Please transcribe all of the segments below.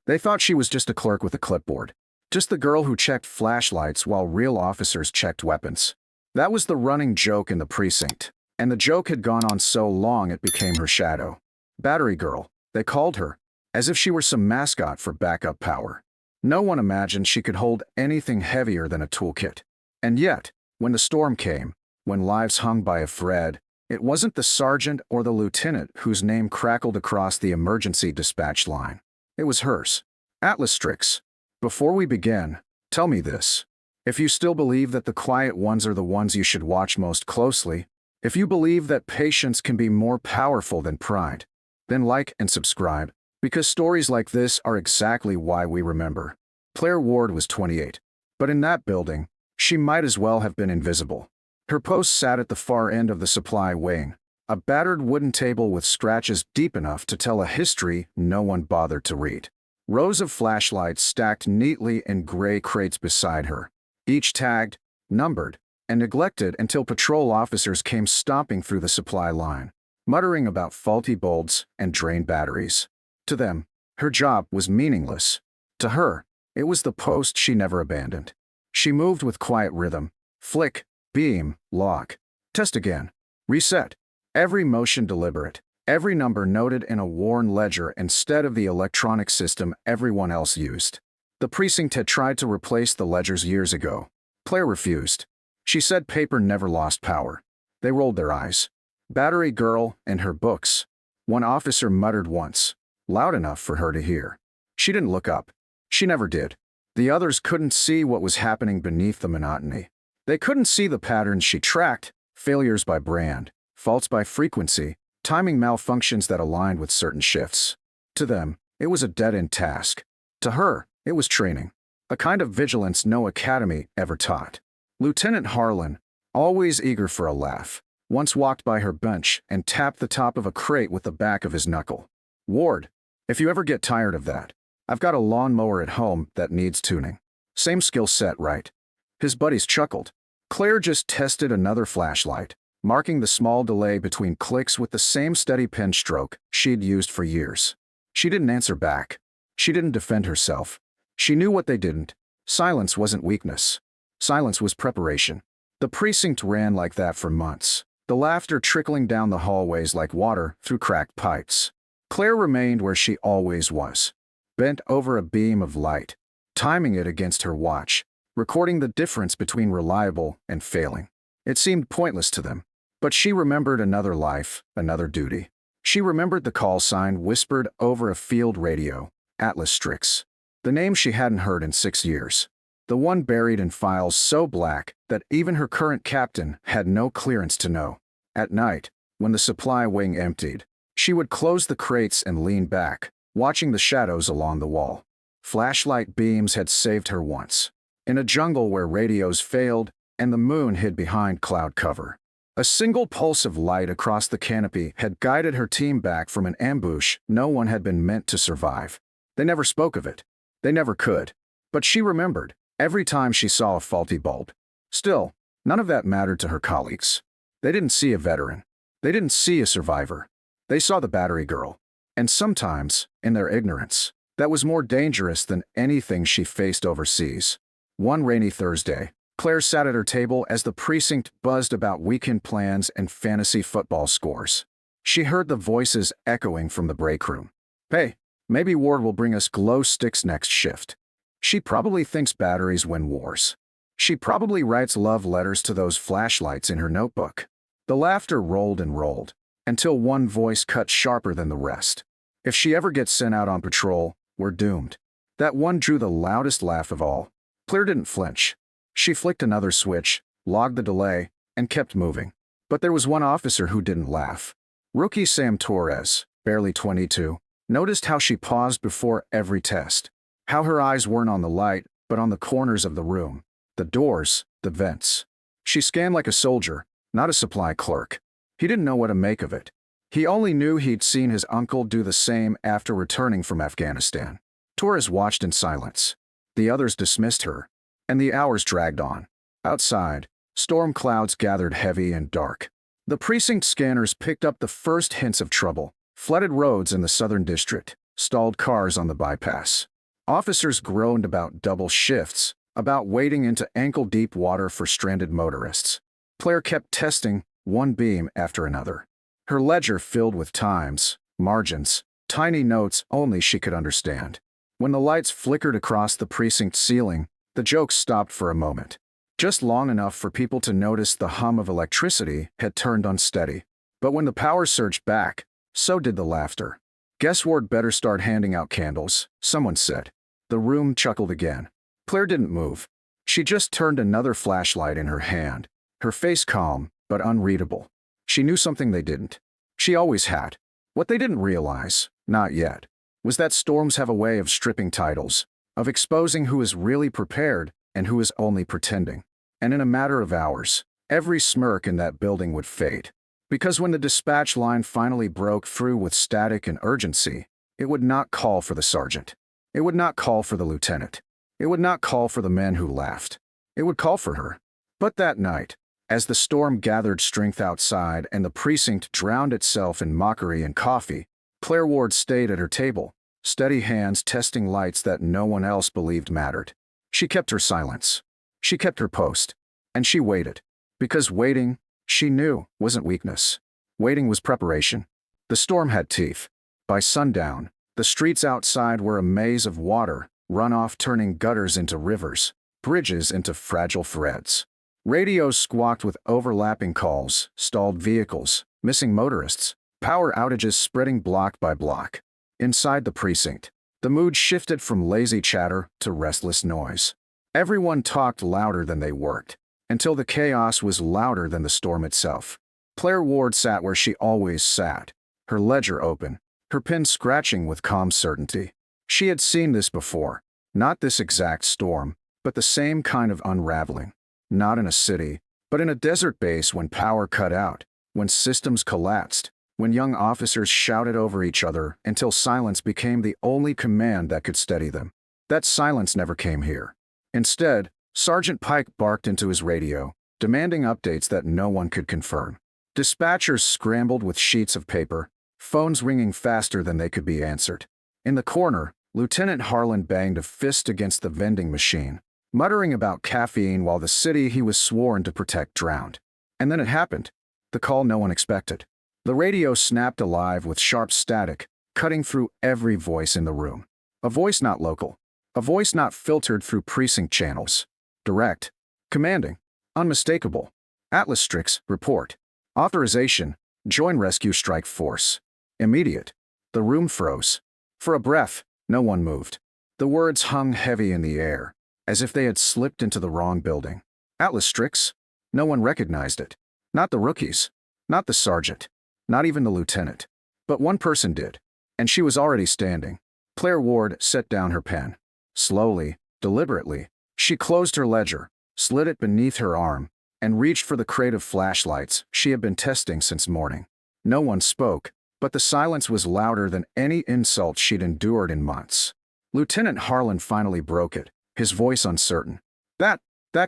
They thought she was just a clerk with a clipboard. Just the girl who checked flashlights while real officers checked weapons. That was the running joke in the precinct. And the joke had gone on so long it became her shadow. Battery Girl, they called her, as if she were some mascot for backup power. No one imagined she could hold anything heavier than a toolkit. And yet, when the storm came, when lives hung by a thread, it wasn't the sergeant or the lieutenant whose name crackled across the emergency dispatch line. It was hers. Atlas Strix. Before we begin, tell me this. If you still believe that the quiet ones are the ones you should watch most closely, if you believe that patience can be more powerful than pride, then like and subscribe, because stories like this are exactly why we remember. Claire Ward was 28, but in that building, she might as well have been invisible. Her post sat at the far end of the supply wing, a battered wooden table with scratches deep enough to tell a history no one bothered to read. Rows of flashlights stacked neatly in gray crates beside her, each tagged, numbered, and neglected until patrol officers came stomping through the supply line, muttering about faulty bulbs and drained batteries. To them, her job was meaningless. To her, it was the post she never abandoned. She moved with quiet rhythm. Flick, beam, lock. Test again. Reset. Every motion deliberate. Every number noted in a worn ledger instead of the electronic system everyone else used. The precinct had tried to replace the ledgers years ago. Claire refused. She said paper never lost power. They rolled their eyes. Battery Girl and her books. One officer muttered once, loud enough for her to hear. She didn't look up. She never did. The others couldn't see what was happening beneath the monotony. They couldn't see the patterns she tracked, failures by brand, faults by frequency, timing malfunctions that aligned with certain shifts. To them, it was a dead-end task. To her, it was training, a kind of vigilance no academy ever taught. Lieutenant Harlan, always eager for a laugh, once walked by her bench and tapped the top of a crate with the back of his knuckle. Ward, if you ever get tired of that, I've got a lawnmower at home that needs tuning. Same skill set, right? His buddies chuckled. Claire just tested another flashlight, marking the small delay between clicks with the same steady pen stroke she'd used for years. She didn't answer back. She didn't defend herself. She knew what they didn't. Silence wasn't weakness. Silence was preparation. The precinct ran like that for months, the laughter trickling down the hallways like water through cracked pipes. Claire remained where she always was, bent over a beam of light, timing it against her watch, recording the difference between reliable and failing. It seemed pointless to them, but she remembered another life, another duty. She remembered the call sign whispered over a field radio, Atlas Strix. The name she hadn't heard in 6 years. The one buried in files so black that even her current captain had no clearance to know. At night, when the supply wing emptied, she would close the crates and lean back, watching the shadows along the wall. Flashlight beams had saved her once, in a jungle where radios failed and the moon hid behind cloud cover. A single pulse of light across the canopy had guided her team back from an ambush no one had been meant to survive. They never spoke of it. They never could. But she remembered, every time she saw a faulty bulb. Still, none of that mattered to her colleagues. They didn't see a veteran. They didn't see a survivor. They saw the Battery Girl. And sometimes, in their ignorance, that was more dangerous than anything she faced overseas. One rainy Thursday, Claire sat at her table as the precinct buzzed about weekend plans and fantasy football scores. She heard the voices echoing from the break room. Hey, maybe Ward will bring us glow sticks next shift. She probably thinks batteries win wars. She probably writes love letters to those flashlights in her notebook. The laughter rolled and rolled, until one voice cut sharper than the rest. If she ever gets sent out on patrol, we're doomed. That one drew the loudest laugh of all. Claire didn't flinch. She flicked another switch, logged the delay, and kept moving. But there was one officer who didn't laugh. Rookie Sam Torres, barely 22, noticed how she paused before every test. How her eyes weren't on the light, but on the corners of the room, the doors, the vents. She scanned like a soldier, not a supply clerk. He didn't know what to make of it. He only knew he'd seen his uncle do the same after returning from Afghanistan. Torres watched in silence. The others dismissed her, and the hours dragged on. Outside, storm clouds gathered heavy and dark. The precinct scanners picked up the first hints of trouble. Flooded roads in the southern district, stalled cars on the bypass, Officers groaned about double shifts, about wading into ankle-deep water for stranded motorists. Claire kept testing one beam after another. Her ledger filled with times, margins, tiny notes only she could understand. When the lights flickered across the precinct ceiling, the joke stopped for a moment. Just long enough for people to notice the hum of electricity had turned unsteady. But when the power surged back, so did the laughter. "Guess we'd better start handing out candles," someone said. The room chuckled again. Claire didn't move. She just turned another flashlight in her hand, her face calm but unreadable. She knew something they didn't. She always had. What they didn't realize, not yet, was that storms have a way of stripping titles, of exposing who is really prepared and who is only pretending. And in a matter of hours, every smirk in that building would fade. Because when the dispatch line finally broke through with static and urgency, it would not call for the sergeant. It would not call for the lieutenant. It would not call for the men who laughed. It would call for her. But that night, as the storm gathered strength outside and the precinct drowned itself in mockery and coffee, Claire Ward stayed at her table, steady hands testing lights that no one else believed mattered. She kept her silence. She kept her post. And she waited. Because waiting, she knew, wasn't weakness. Waiting was preparation. The storm had teeth. By sundown, the streets outside were a maze of water, runoff turning gutters into rivers, bridges into fragile threads. Radios squawked with overlapping calls, stalled vehicles, missing motorists, power outages spreading block by block. Inside the precinct, the mood shifted from lazy chatter to restless noise. Everyone talked louder than they worked, until the chaos was louder than the storm itself. Claire Ward sat where she always sat, her ledger open, her pen scratching with calm certainty. She had seen this before, not this exact storm, but the same kind of unraveling. Not in a city, but in a desert base when power cut out, when systems collapsed, when young officers shouted over each other until silence became the only command that could steady them. That silence never came here. Instead, Sergeant Pike barked into his radio, demanding updates that no one could confirm. Dispatchers scrambled with sheets of paper, phones ringing faster than they could be answered. In the corner, Lieutenant Harlan banged a fist against the vending machine, muttering about caffeine while the city he was sworn to protect drowned. And then it happened. The call no one expected. The radio snapped alive with sharp static, cutting through every voice in the room. A voice not local. A voice not filtered through precinct channels. Direct. Commanding. Unmistakable. Atlas Strix, report. Authorization. Join rescue strike force. Immediate. The room froze. For a breath, no one moved. The words hung heavy in the air, as if they had slipped into the wrong building. Atlas Strix? No one recognized it. Not the rookies. Not the sergeant. Not even the lieutenant. But one person did. And she was already standing. Claire Ward set down her pen. Slowly, deliberately, she closed her ledger, slid it beneath her arm, and reached for the crate of flashlights she had been testing since morning. No one spoke, but the silence was louder than any insult she'd endured in months. Lieutenant Harlan finally broke it, his voice uncertain. That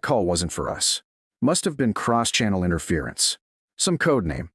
call wasn't for us. Must have been cross-channel interference. Some code name.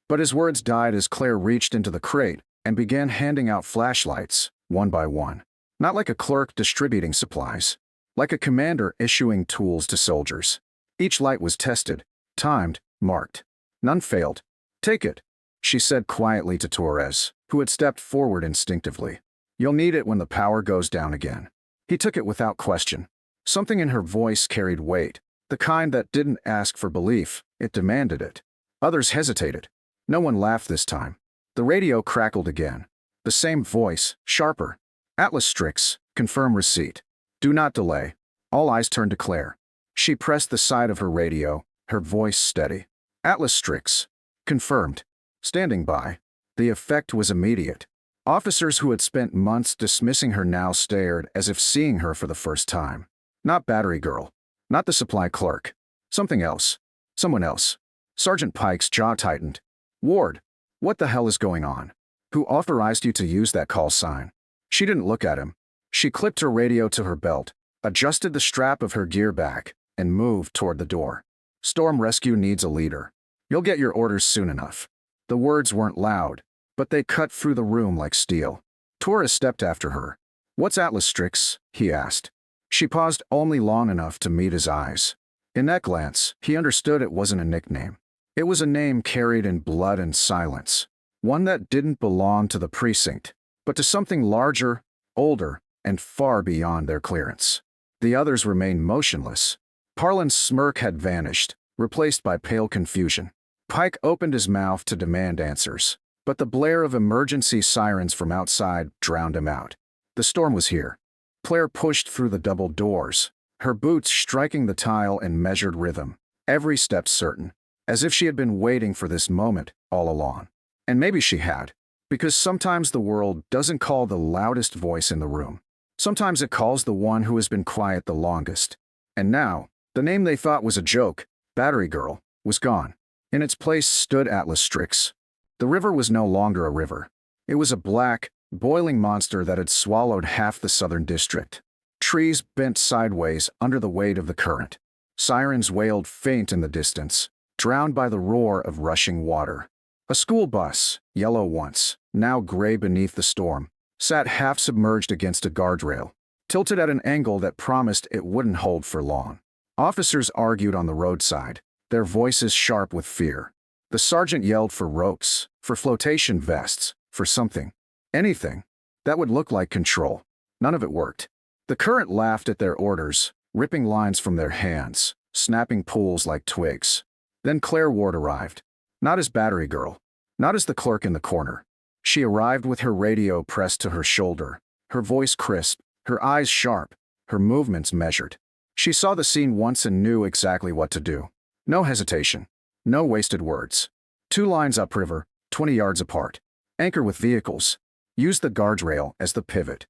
But his words died as Claire reached into the crate and began handing out flashlights, one by one. Not like a clerk distributing supplies. Like a commander issuing tools to soldiers. Each light was tested, timed, marked. None failed. "Take it," she said quietly to Torres, who had stepped forward instinctively. "You'll need it when the power goes down again." He took it without question. Something in her voice carried weight, the kind that didn't ask for belief, it demanded it. Others hesitated. No one laughed this time. The radio crackled again. The same voice, sharper. "Atlas Strix, confirm receipt. Do not delay." All eyes turned to Claire. She pressed the side of her radio, her voice steady. "Atlas Strix. Confirmed. Standing by." The effect was immediate. Officers who had spent months dismissing her now stared as if seeing her for the first time. Not Battery Girl. Not the supply clerk. Something else. Someone else. Sergeant Pike's jaw tightened. "Ward, what the hell is going on? Who authorized you to use that call sign?" She didn't look at him. She clipped her radio to her belt, adjusted the strap of her gear back, and moved toward the door. "Storm Rescue needs a leader. You'll get your orders soon enough." The words weren't loud, but they cut through the room like steel. Torres stepped after her. "What's Atlas Strix?" he asked. She paused only long enough to meet his eyes. In that glance, he understood it wasn't a nickname. It was a name carried in blood and silence. One that didn't belong to the precinct, but to something larger, older, and far beyond their clearance. The others remained motionless. Harlan's smirk had vanished, replaced by pale confusion. Pike opened his mouth to demand answers, but the blare of emergency sirens from outside drowned him out. The storm was here. Claire pushed through the double doors, her boots striking the tile in measured rhythm, every step certain, as if she had been waiting for this moment all along. And maybe she had, because sometimes the world doesn't call the loudest voice in the room. Sometimes it calls the one who has been quiet the longest. And now, the name they thought was a joke, Battery Girl, was gone. In its place stood Atlas Strix. The river was no longer a river. It was a black, boiling monster that had swallowed half the southern district. Trees bent sideways under the weight of the current. Sirens wailed faint in the distance, drowned by the roar of rushing water. A school bus, yellow once, now gray beneath the storm, sat half-submerged against a guardrail, tilted at an angle that promised it wouldn't hold for long. Officers argued on the roadside, their voices sharp with fear. The sergeant yelled for ropes, for flotation vests, for something, anything, that would look like control. None of it worked. The current laughed at their orders, ripping lines from their hands, snapping pools like twigs. Then Claire Ward arrived. Not as Battery Girl, not as the clerk in the corner. She arrived with her radio pressed to her shoulder, her voice crisp, her eyes sharp, her movements measured. She saw the scene once and knew exactly what to do. No hesitation. No wasted words. 2 lines upriver, 20 yards apart. Anchor with vehicles. Use the guardrail as the pivot.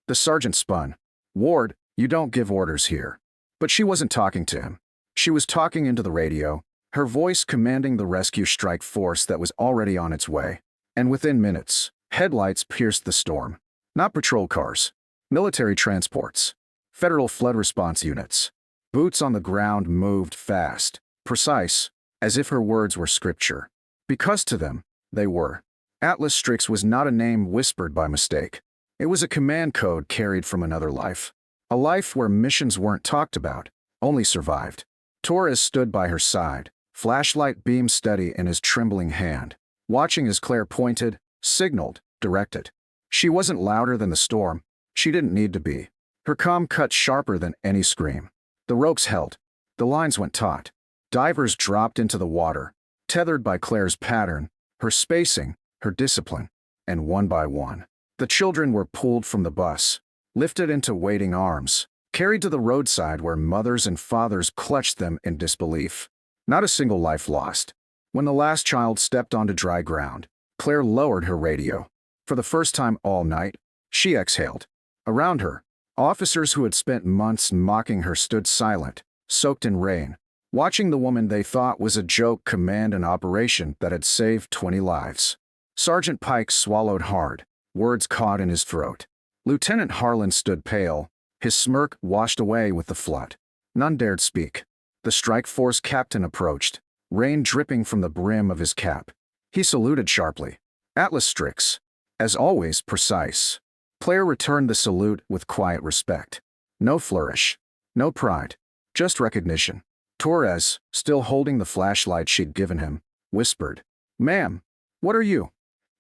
The sergeant spun. "Ward, you don't give orders here." But she wasn't talking to him. She was talking into the radio, her voice commanding the rescue strike force that was already on its way. And within minutes, headlights pierced the storm. Not patrol cars. Military transports. Federal flood response units. Boots on the ground moved fast, precise, as if her words were scripture. Because to them, they were. Atlas Strix was not a name whispered by mistake. It was a command code carried from another life. A life where missions weren't talked about, only survived. Torres stood by her side, flashlight beam steady in his trembling hand, watching as Claire pointed, signaled, directed. She wasn't louder than the storm. She didn't need to be. Her comm cut sharper than any scream. The ropes held. The lines went taut. Divers dropped into the water, tethered by Claire's pattern, her spacing, her discipline. And one by one, the children were pulled from the bus, lifted into waiting arms, carried to the roadside where mothers and fathers clutched them in disbelief. Not a single life lost. When the last child stepped onto dry ground, Claire lowered her radio. For the first time all night, she exhaled. Around her, officers who had spent months mocking her stood silent, soaked in rain, watching the woman they thought was a joke command an operation that had saved 20 lives. Sergeant Pike swallowed hard, words caught in his throat. Lieutenant Harlan stood pale, his smirk washed away with the flood. None dared speak. The strike force captain approached, rain dripping from the brim of his cap. He saluted sharply. Atlas Strix. As always, precise. Claire returned the salute with quiet respect. No flourish. No pride. Just recognition. Torres, still holding the flashlight she'd given him, whispered, "Ma'am, what are you?"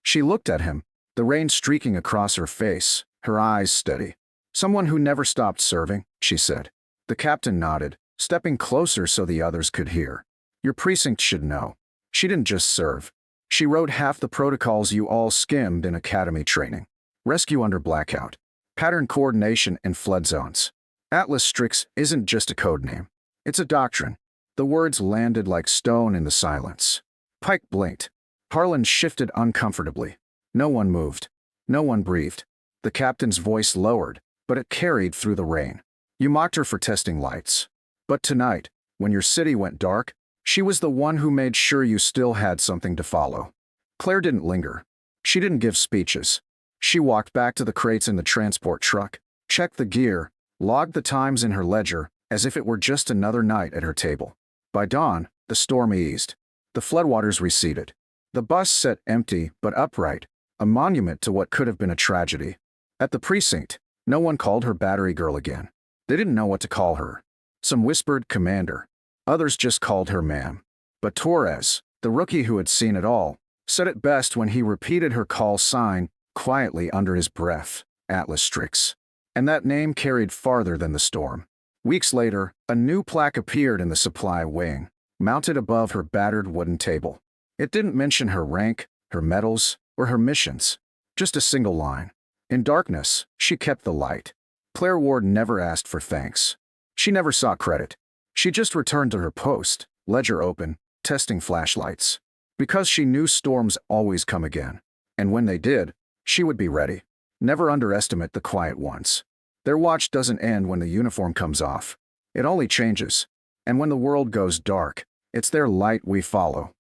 She looked at him, the rain streaking across her face, her eyes steady. "Someone who never stopped serving," she said. The captain nodded, stepping closer so the others could hear. "Your precinct should know. She didn't just serve. She wrote half the protocols you all skimmed in academy training. Rescue under blackout. Pattern coordination in flood zones. Atlas Strix isn't just a code name. It's a doctrine." The words landed like stone in the silence. Pike blinked. Harlan shifted uncomfortably. No one moved. No one breathed. The captain's voice lowered, but it carried through the rain. "You mocked her for testing lights. But tonight, when your city went dark, she was the one who made sure you still had something to follow." Claire didn't linger. She didn't give speeches. She walked back to the crates in the transport truck, checked the gear, logged the times in her ledger, as if it were just another night at her table. By dawn, the storm eased. The floodwaters receded. The bus sat empty but upright, a monument to what could have been a tragedy. At the precinct, No one called her battery girl again. They didn't know what to call her. Some whispered commander. Others just called her ma'am. But Torres, the rookie who had seen it all, said it best when he repeated her call sign quietly under his breath, Atlas Strix. And that name carried farther than the storm. Weeks later, a new plaque appeared in the supply wing, mounted above her battered wooden table. It didn't mention her rank, her medals, or her missions. Just a single line. In darkness, she kept the light. Claire Ward never asked for thanks. She never sought credit. She just returned to her post, ledger open, testing flashlights. Because she knew storms always come again. And when they did, she would be ready. Never underestimate the quiet ones. Their watch doesn't end when the uniform comes off. It only changes. And when the world goes dark, it's their light we follow.